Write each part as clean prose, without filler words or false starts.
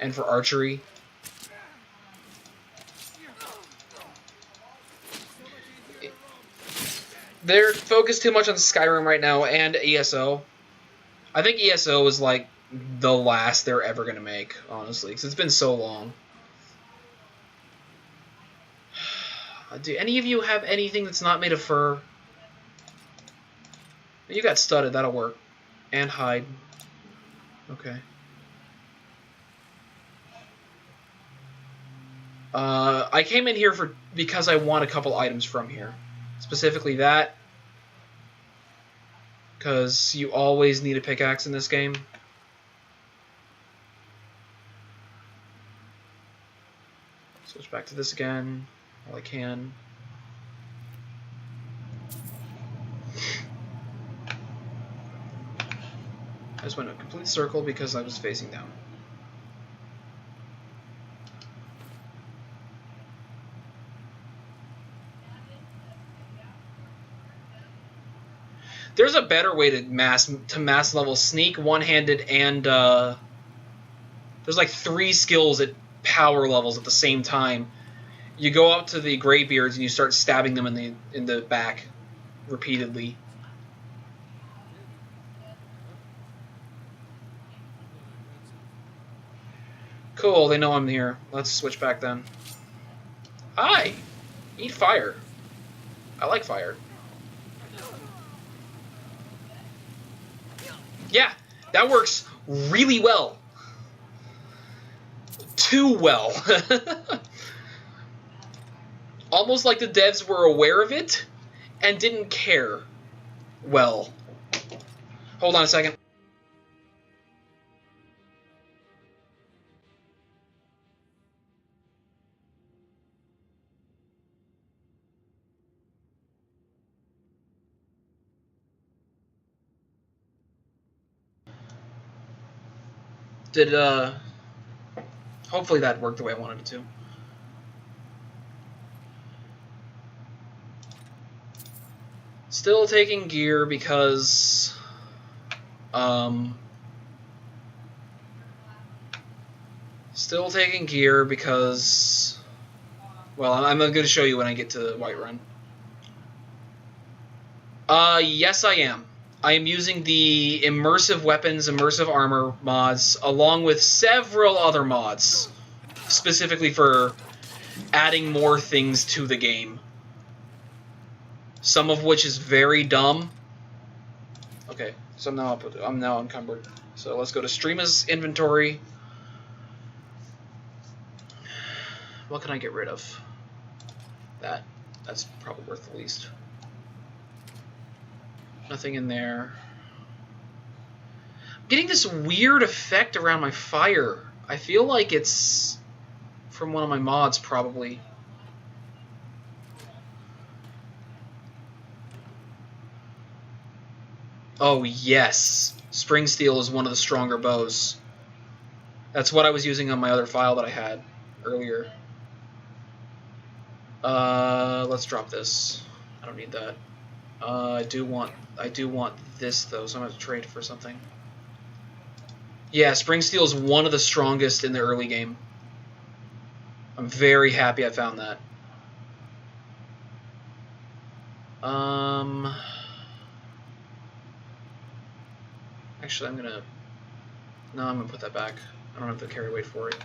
and for archery. They're focused too much on Skyrim right now and ESO. I think ESO is like the last they're ever going to make, honestly, because it's been so long. Do any of you have anything that's not made of fur? You got studded, that'll work. And hide. Okay. I came in here because I want a couple items from here. Specifically that. Because you always need a pickaxe in this game. Switch back to this again while I can. I just went a complete circle because I was facing down. There's a better way to mass level sneak, one-handed, and there's like 3 skills at power levels at the same time. You go up to the graybeards and you start stabbing them in the back repeatedly. Cool, they know I'm here. Let's switch back then. Hi! Eat fire. I like fire. Yeah, that works really well. Too well. Almost like the devs were aware of it and didn't care. Well. Hold on a second. Hopefully that worked the way I wanted it to. Still taking gear because, still taking gear because, well, I'm going to show you when I get to Whiterun. Yes I am. I am using the immersive weapons, immersive armor mods, along with several other mods, specifically for adding more things to the game. Some of which is very dumb. Okay, so now I'm now encumbered. So let's go to Streama's inventory. What can I get rid of? That's probably worth the least. Nothing in there. I'm getting this weird effect around my fire. I feel like it's from one of my mods, probably. Oh, yes. Spring Steel is one of the stronger bows. That's what I was using on my other file that I had earlier. Let's drop this. I don't need that. I do want this though, so I'm gonna have to trade for something. Yeah, Spring Steel is one of the strongest in the early game. I'm very happy I found that. Actually, I'm gonna put that back. I don't have the carry weight for it.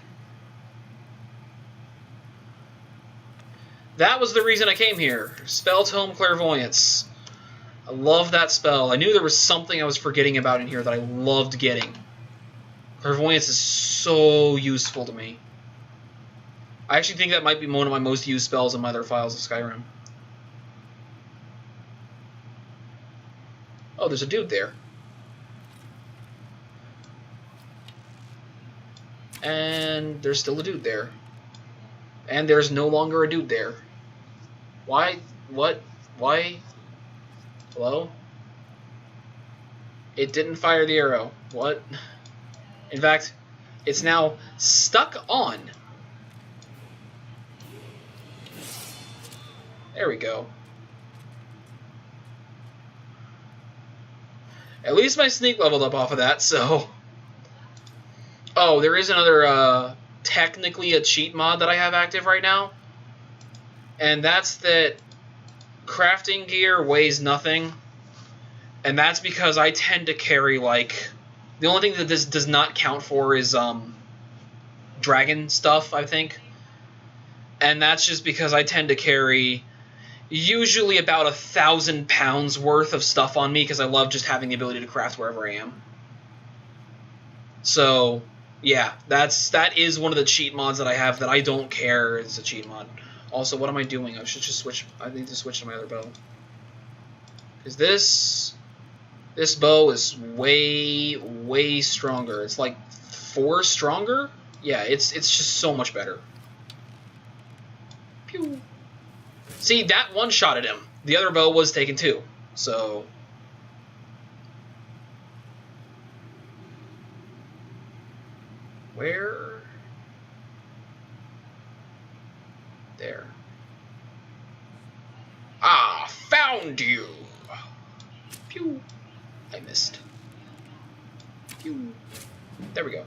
That was the reason I came here. Spell Tome Clairvoyance. I love that spell. I knew there was something I was forgetting about in here that I loved getting. Clairvoyance is so useful to me. I actually think that might be one of my most used spells in my other files of Skyrim. Oh, there's a dude there. And there's still a dude there. And there's no longer a dude there. Why? What? Why? Hello? It didn't fire the arrow. What? In fact, it's now stuck on. There we go. At least my sneak leveled up off of that, so Oh, there is another, technically a cheat mod that I have active right now. And that's that crafting gear weighs nothing. And that's because I tend to carry, like... The only thing that this does not count for is, dragon stuff, I think. And that's just because I tend to carry usually about 1,000 pounds worth of stuff on me because I love just having the ability to craft wherever I am. So, yeah, that is one of the cheat mods that I have that I don't care is a cheat mod. Also, what am I doing? I should just switch. I need to switch to my other bow. Because this bow is way, way stronger. It's like 4 stronger? Yeah, it's just so much better. Pew. See, that one-shotted him. The other bow was taken too. So... Where? There. Ah, found you! Pew. I missed. Pew. There we go.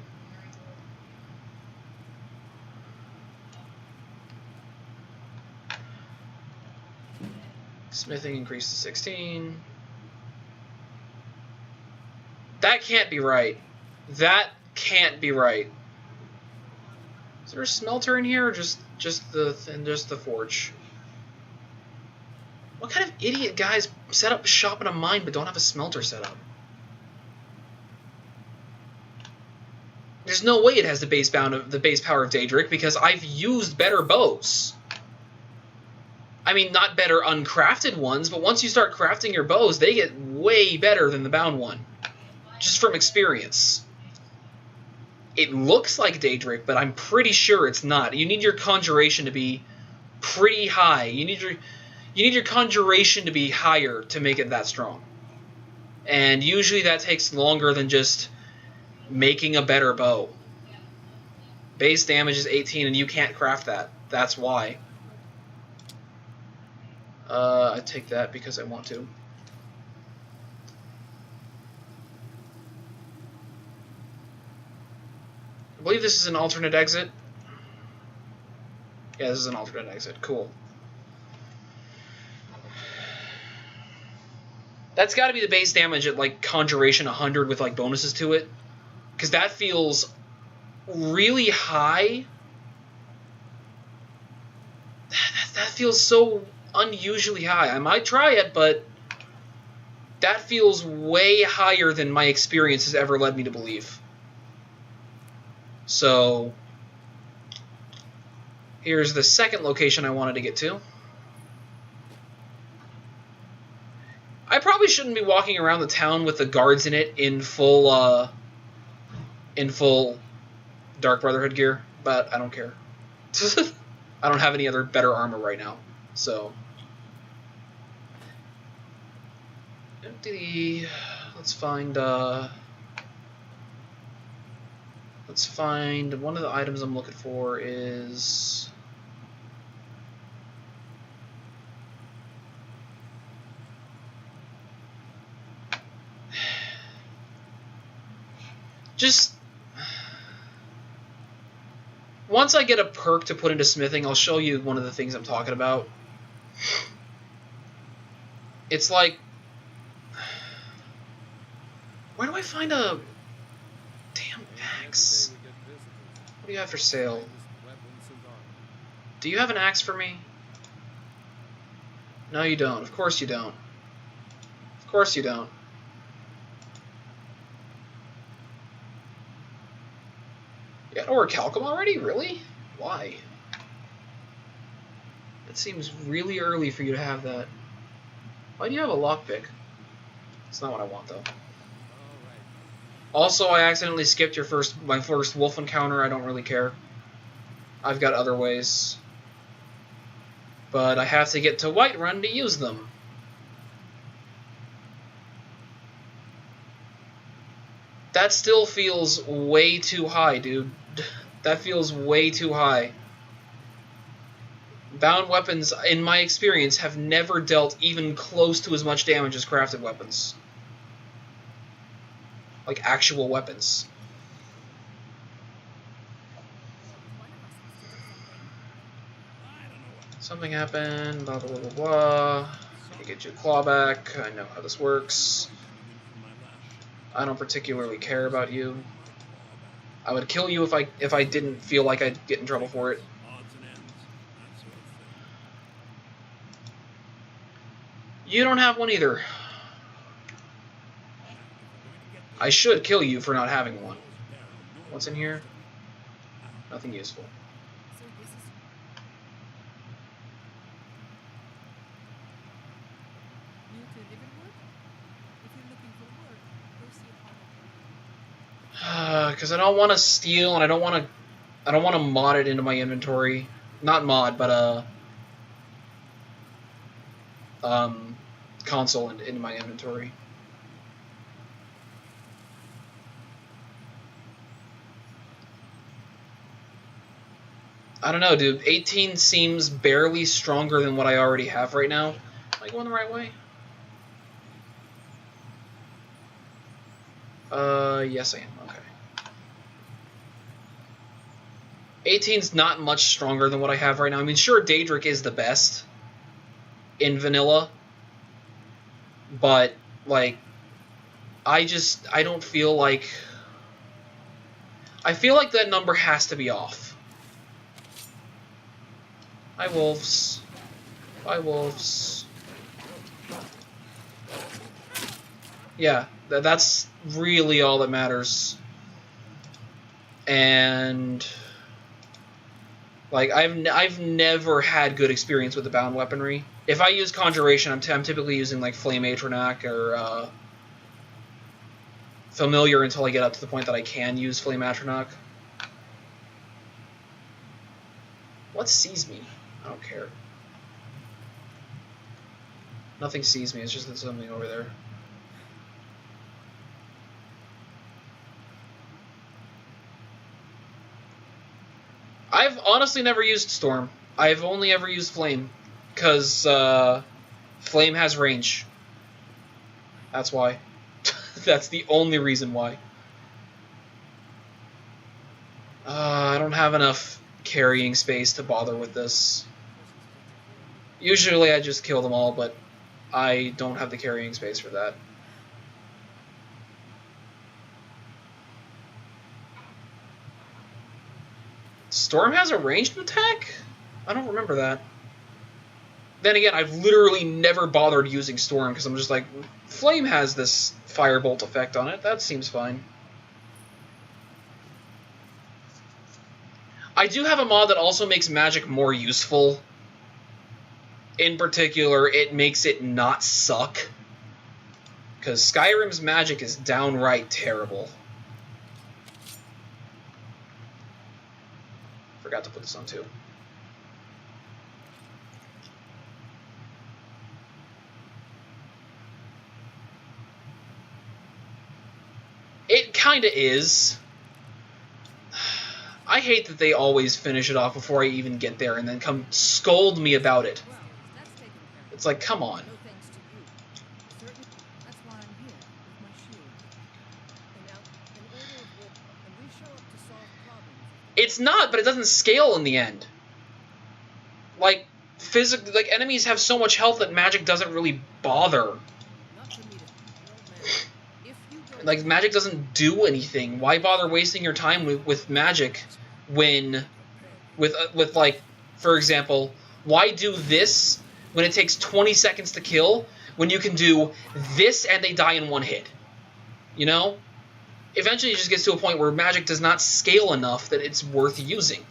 Smithing increased to 16. That can't be right. That can't be right. Is there a smelter in here, or just the forge? What kind of idiot guys set up shop in a mine but don't have a smelter set up? There's no way it has the base power of Daedric because I've used better bows. I mean, not better uncrafted ones, but once you start crafting your bows, they get way better than the bound one, just from experience. It looks like Daedric, but I'm pretty sure it's not. You need your conjuration to be pretty high. You need your conjuration to be higher to make it that strong. And usually that takes longer than just making a better bow. Base damage is 18 and you can't craft that. That's why. I take that because I want to. I believe this is an alternate exit. Yeah, this is an alternate exit. Cool. That's got to be the base damage at, like, Conjuration 100 with, like, bonuses to it. Because that feels really high. That feels so unusually high. I might try it, but that feels way higher than my experience has ever led me to believe. So, here's the second location I wanted to get to. I probably shouldn't be walking around the town with the guards in it in full Dark Brotherhood gear, but I don't care. I don't have any other better armor right now, so. Empty. Let's find one of the items I'm looking for is just once I get a perk to put into smithing, I'll show you one of the things I'm talking about. It's like, where do I find a damn axe? What do you have for sale? Do you have an axe for me? No, you don't. Of course you don't. Of course you don't. You got orichalcum already? Really? Why? It seems really early for you to have that. Why do you have a lockpick? It's not what I want, though. Also, I accidentally skipped my first wolf encounter. I don't really care. I've got other ways. But I have to get to Whiterun to use them. That still feels way too high, dude. That feels way too high. Bound weapons, in my experience, have never dealt even close to as much damage as crafted weapons. Like actual weapons. Something happened, blah, blah, blah, blah, blah. You get your claw back. I know how this works. I don't particularly care about you. I would kill you if I didn't feel like I'd get in trouble for it. You don't have one either. I should kill you for not having one. What's in here? Nothing useful. Because I don't want to steal, and I don't want to mod it into my inventory. Not mod, but console into my inventory. I don't know, dude. 18 seems barely stronger than what I already have right now. Am I going the right way? Yes I am. Okay. 18's not much stronger than what I have right now. I mean, sure, Daedric is the best in vanilla, but, like, I don't feel like... I feel like that number has to be off. Hi, wolves. Bye, wolves. Yeah, that's really all that matters. And... like, I've never had good experience with the bound weaponry. If I use Conjuration, I'm typically using, like, Flame Atronach or Familiar until I get up to the point that I can use Flame Atronach. What sees me? I don't care. Nothing sees me, it's just there's something over there. I've honestly never used Storm. I've only ever used Flame, because Flame has range. That's why. That's the only reason why. I don't have enough carrying space to bother with this. Usually I just kill them all, but I don't have the carrying space for that. Storm has a ranged attack? I don't remember that. Then again, I've literally never bothered using Storm because I'm just like, Flame has this Firebolt effect on it. That seems fine. I do have a mod that also makes magic more useful. In particular, it makes it not suck. Because Skyrim's magic is downright terrible. Forgot to put this on too. It kinda is. I hate that they always finish it off before I even get there and then come scold me about it. It's like, come on. It's not, but it doesn't scale in the end. Like, enemies have so much health that magic doesn't really bother. Like, magic doesn't do anything. Why bother wasting your time with magic when... With like, for example, why do this when it takes 20 seconds to kill when you can do this and they die in one hit? You know? Eventually it just gets to a point where magic does not scale enough that it's worth using.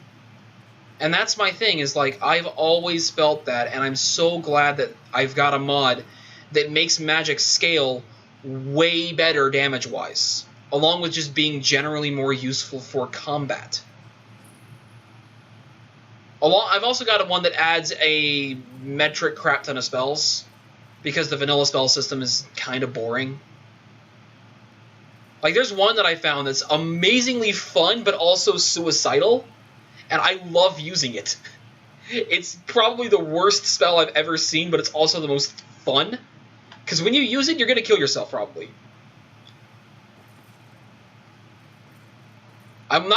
And that's my thing, is like, I've always felt that, and I'm so glad that I've got a mod that makes magic scale way better damage-wise, along with just being generally more useful for combat. I've also got one that adds a metric crap ton of spells, because the vanilla spell system is kind of boring. Like, there's one that I found that's amazingly fun, but also suicidal, and I love using it. It's probably the worst spell I've ever seen, but it's also the most fun. Because when you use it, you're going to kill yourself, probably. I'm not